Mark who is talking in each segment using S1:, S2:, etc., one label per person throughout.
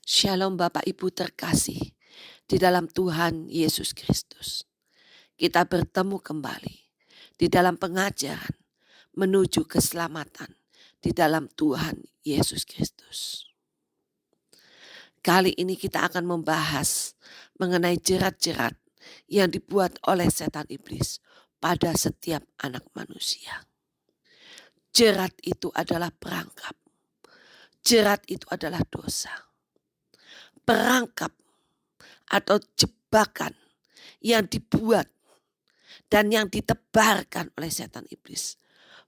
S1: Shalom Bapak Ibu terkasih di dalam Tuhan Yesus Kristus. Kita bertemu kembali di dalam pengajaran menuju keselamatan di dalam Tuhan Yesus Kristus. Kali ini kita akan membahas mengenai jerat-jerat yang dibuat oleh setan iblis pada setiap anak manusia. Jerat itu adalah perangkap. Jerat itu adalah dosa. Perangkap atau jebakan yang dibuat dan yang ditebarkan oleh setan iblis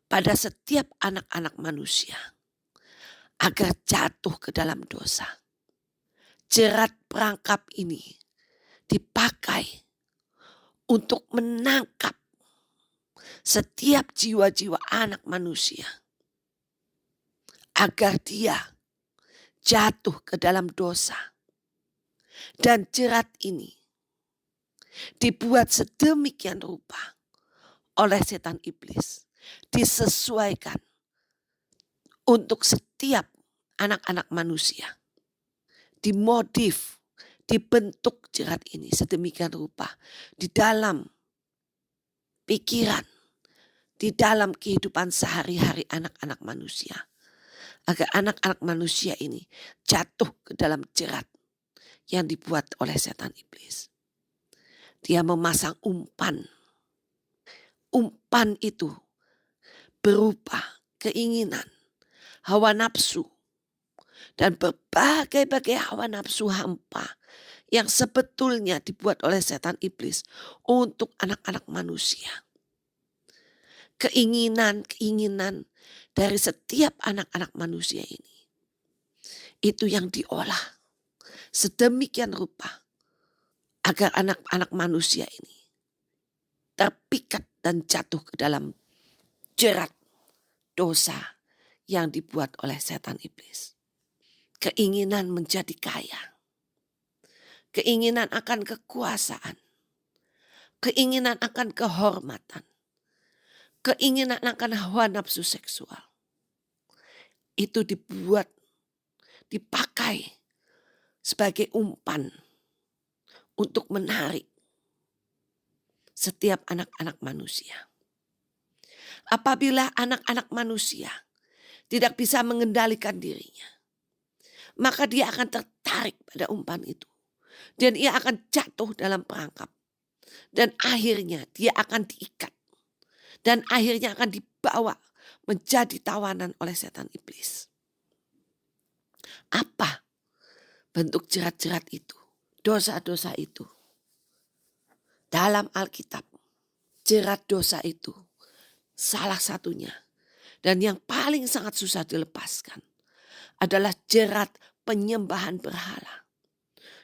S1: pada setiap anak-anak manusia agar jatuh ke dalam dosa. Jerat perangkap ini dipakai untuk menangkap setiap jiwa-jiwa anak manusia agar dia jatuh ke dalam dosa. Dan jerat ini dibuat sedemikian rupa oleh setan iblis, disesuaikan untuk setiap anak-anak manusia. Dimodif, dibentuk jerat ini sedemikian rupa di dalam pikiran, di dalam kehidupan sehari-hari anak-anak manusia. Agar anak-anak manusia ini jatuh ke dalam jerat yang dibuat oleh setan iblis. Dia memasang umpan. Umpan itu berupa keinginan, hawa nafsu, dan berbagai-bagai hawa nafsu hampa yang sebetulnya dibuat oleh setan iblis untuk anak-anak manusia. Keinginan-keinginan dari setiap anak-anak manusia ini, itu yang diolah sedemikian rupa agar anak-anak manusia ini terpikat dan jatuh ke dalam jerat dosa yang dibuat oleh setan iblis. Keinginan menjadi kaya, keinginan akan kekuasaan, keinginan akan kehormatan, keinginan akan hawa nafsu seksual. Itu dipakai sebagai umpan untuk menarik setiap anak-anak manusia. Apabila anak-anak manusia tidak bisa mengendalikan dirinya, maka dia akan tertarik pada umpan itu. Dan ia akan jatuh dalam perangkap. Dan akhirnya dia akan diikat. Dan akhirnya akan dibawa menjadi tawanan oleh setan iblis. Apa bentuk jerat-jerat itu? Dosa-dosa itu. Dalam Alkitab, jerat dosa itu salah satunya dan yang paling sangat susah dilepaskan adalah jerat penyembahan berhala,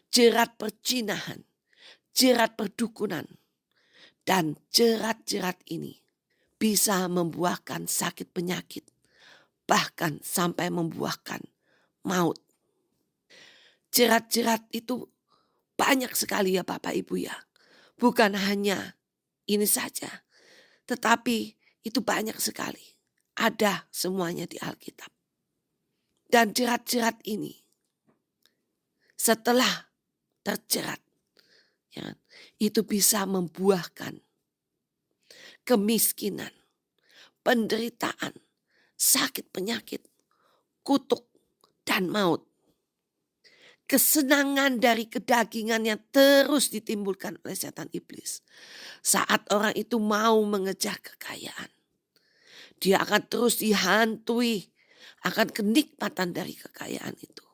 S1: jerat percinahan, jerat perdukunan. Dan jerat-jerat ini bisa membuahkan sakit penyakit, bahkan sampai membuahkan maut. Jerat-jerat itu banyak sekali ya Bapak Ibu ya. Bukan hanya ini saja, tetapi itu banyak sekali. Ada semuanya di Alkitab. Dan jerat-jerat ini setelah terjerat, ya, itu bisa membuahkan kemiskinan, penderitaan, sakit penyakit, kutuk, dan maut. Kesenangan dari kedagingan yang terus ditimbulkan oleh setan iblis. Saat orang itu mau mengejar kekayaan, dia akan terus dihantui akan kenikmatan dari kekayaan itu.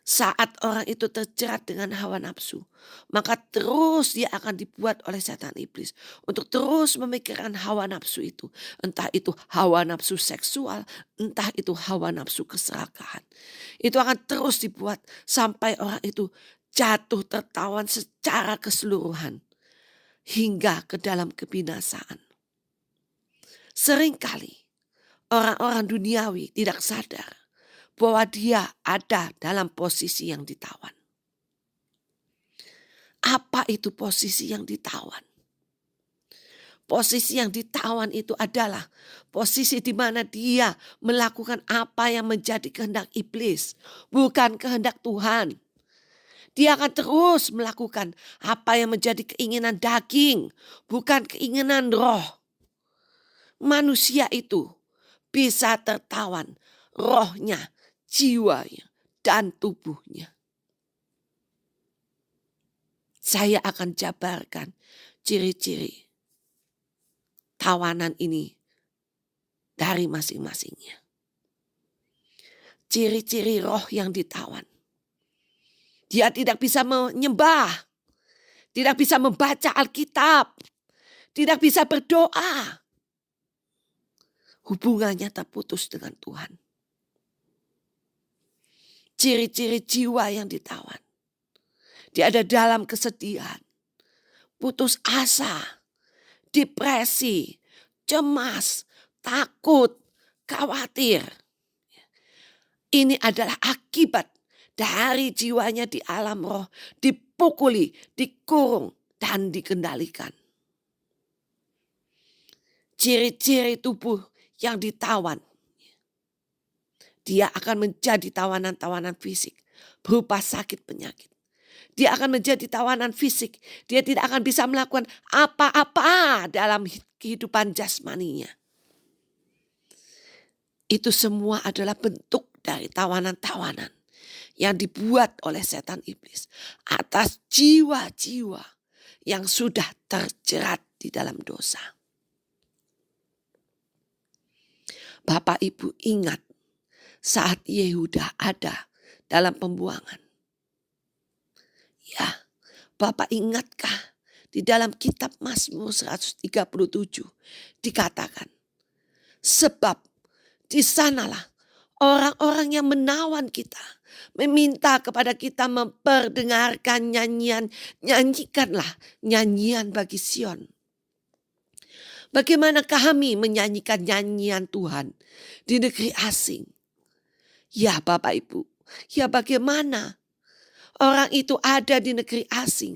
S1: Saat orang itu terjerat dengan hawa nafsu, maka terus dia akan dibuat oleh setan iblis untuk terus memikirkan hawa nafsu itu. Entah itu hawa nafsu seksual, entah itu hawa nafsu keserakahan. Itu akan terus dibuat sampai orang itu jatuh tertawan secara keseluruhan hingga ke dalam kebinasaan. Seringkali orang-orang duniawi tidak sadar bahwa dia ada dalam posisi yang ditawan. Apa itu posisi yang ditawan? Posisi yang ditawan itu adalah posisi di mana dia melakukan apa yang menjadi kehendak iblis, bukan kehendak Tuhan. Dia akan terus melakukan apa yang menjadi keinginan daging, bukan keinginan roh. Manusia itu bisa tertawan rohnya, jiwanya, dan tubuhnya. Saya akan jabarkan ciri-ciri tawanan ini dari masing-masingnya. Ciri-ciri roh yang ditawan. Dia tidak bisa menyembah, tidak bisa membaca Alkitab, tidak bisa berdoa. Hubungannya terputus dengan Tuhan. Ciri-ciri jiwa yang ditawan. Dia ada dalam kesedihan, putus asa, depresi, cemas, takut, khawatir. Ini adalah akibat dari jiwanya di alam roh dipukuli, dikurung, dan dikendalikan. Ciri-ciri tubuh yang ditawan. Dia akan menjadi tawanan-tawanan fisik berupa sakit penyakit. Dia akan menjadi tawanan fisik. Dia tidak akan bisa melakukan apa-apa dalam kehidupan jasmaninya. Itu semua adalah bentuk dari tawanan-tawanan yang dibuat oleh setan iblis atas jiwa-jiwa yang sudah terjerat di dalam dosa. Bapak Ibu ingat saat Yehuda ada dalam pembuangan. Ya, Bapak ingatkah di dalam kitab Mazmur 137 dikatakan, sebab di sanalah orang-orang yang menawan kita, meminta kepada kita memperdengarkan nyanyian, nyanyikanlah nyanyian bagi Sion. Bagaimana kami menyanyikan nyanyian Tuhan di negeri asing? Ya Bapak Ibu, ya bagaimana orang itu ada di negeri asing.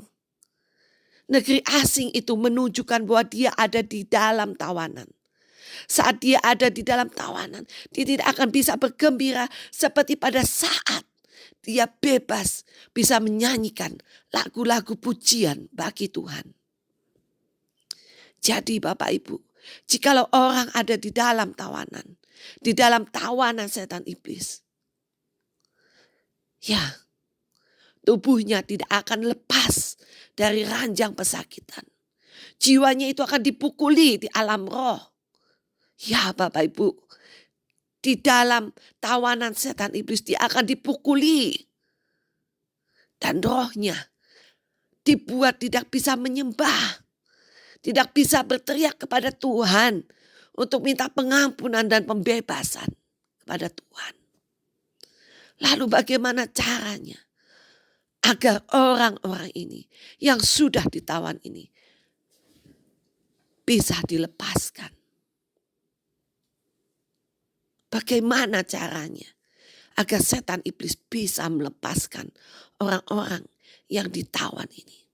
S1: Negeri asing itu menunjukkan bahwa dia ada di dalam tawanan. Saat dia ada di dalam tawanan, dia tidak akan bisa bergembira seperti pada saat dia bebas bisa menyanyikan lagu-lagu pujian bagi Tuhan. Jadi Bapak Ibu, jikalau orang ada di dalam tawanan, di dalam tawanan setan iblis, ya, tubuhnya tidak akan lepas dari ranjang pesakitan. Jiwanya itu akan dipukuli di alam roh. Ya Bapak Ibu, di dalam tawanan setan iblis dia akan dipukuli. Dan rohnya dibuat tidak bisa menyembah. Tidak bisa berteriak kepada Tuhan untuk minta pengampunan dan pembebasan kepada Tuhan. Lalu bagaimana caranya agar orang-orang ini yang sudah ditawan ini bisa dilepaskan? Bagaimana caranya agar setan iblis bisa melepaskan orang-orang yang ditawan ini?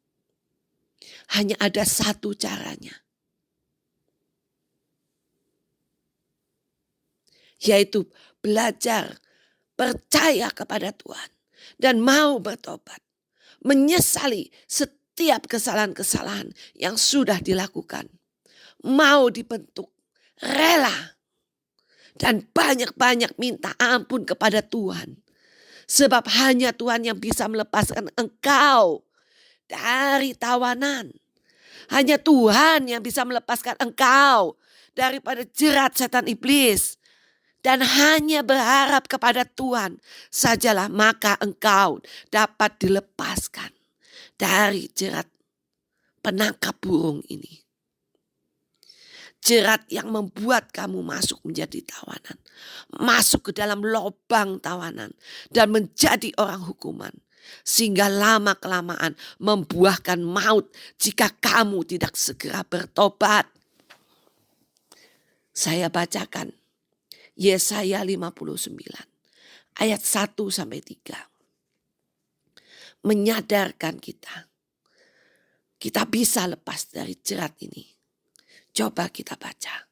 S1: Hanya ada satu caranya, yaitu belajar percaya kepada Tuhan dan mau bertobat, menyesali setiap kesalahan-kesalahan yang sudah dilakukan, mau dibentuk, rela, dan banyak-banyak minta ampun kepada Tuhan. Sebab hanya Tuhan yang bisa melepaskan engkau dari tawanan. Hanya Tuhan yang bisa melepaskan engkau daripada jerat setan iblis. Dan hanya berharap kepada Tuhan sajalah maka engkau dapat dilepaskan dari jerat penangkap burung ini. Jerat yang membuat kamu masuk menjadi tawanan. Masuk ke dalam lubang tawanan. Dan menjadi orang hukuman. Sehingga lama-kelamaan membuahkan maut jika kamu tidak segera bertobat. Saya bacakan Yesaya 59 ayat 1-3. Menyadarkan kita bisa lepas dari jerat ini. Coba kita baca.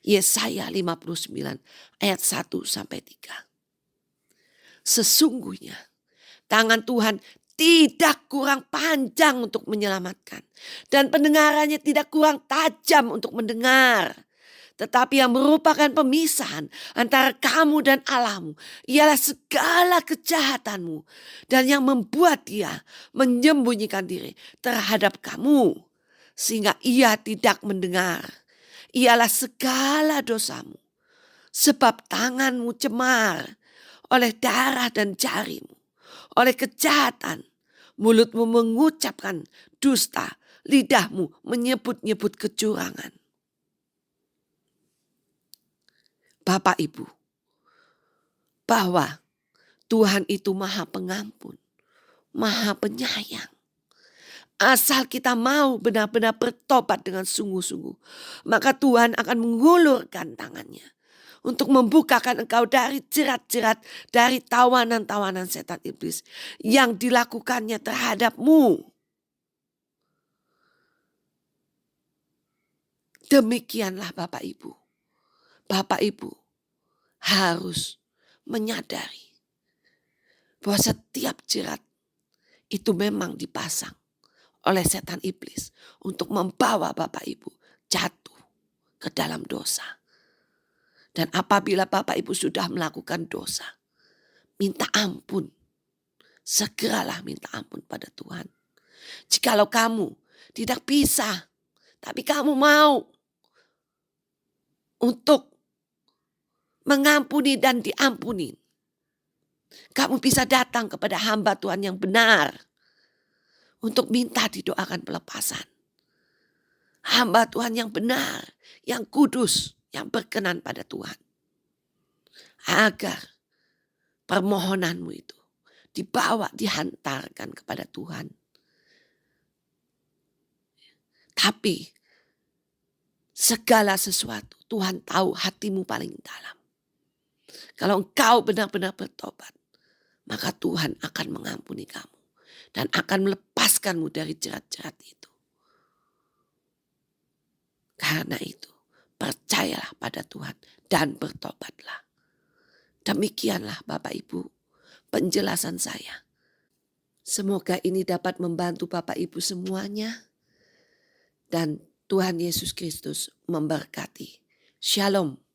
S1: Yesaya 59 ayat 1-3. Sesungguhnya tangan Tuhan tidak kurang panjang untuk menyelamatkan. Dan pendengarannya tidak kurang tajam untuk mendengar. Tetapi yang merupakan pemisahan antara kamu dan Allahmu ialah segala kejahatanmu. Dan yang membuat dia menyembunyikan diri terhadap kamu. Sehingga ia tidak mendengar. Ialah segala dosamu. Sebab tanganmu cemar oleh darah dan jarimu. Oleh kejahatan. Mulutmu mengucapkan dusta. Lidahmu menyebut-nyebut kecurangan. Bapak Ibu, bahwa Tuhan itu Maha Pengampun, Maha Penyayang. Asal kita mau benar-benar bertobat dengan sungguh-sungguh, maka Tuhan akan mengulurkan tangannya untuk membukakan engkau dari jerat-jerat, dari tawanan-tawanan setan iblis yang dilakukannya terhadapmu. Demikianlah Bapak Ibu. Bapak Ibu harus menyadari bahwa setiap jerat itu memang dipasang oleh setan iblis untuk membawa Bapak Ibu jatuh ke dalam dosa. Dan apabila Bapak Ibu sudah melakukan dosa, minta ampun. Segeralah minta ampun pada Tuhan. Jikalau kamu tidak bisa, tapi kamu mau untuk mengampuni dan diampuni, kamu bisa datang kepada hamba Tuhan yang benar untuk minta didoakan pelepasan. Hamba Tuhan yang benar, yang kudus, yang berkenan pada Tuhan. Agar permohonanmu itu dibawa, dihantarkan kepada Tuhan. Tapi segala sesuatu Tuhan tahu hatimu paling dalam. Kalau engkau benar-benar bertobat, maka Tuhan akan mengampuni kamu dan akan melepaskanmu dari jerat-jerat itu. Karena itu, percayalah pada Tuhan dan bertobatlah. Demikianlah Bapak Ibu penjelasan saya. Semoga ini dapat membantu Bapak Ibu semuanya. Dan Tuhan Yesus Kristus memberkati. Shalom.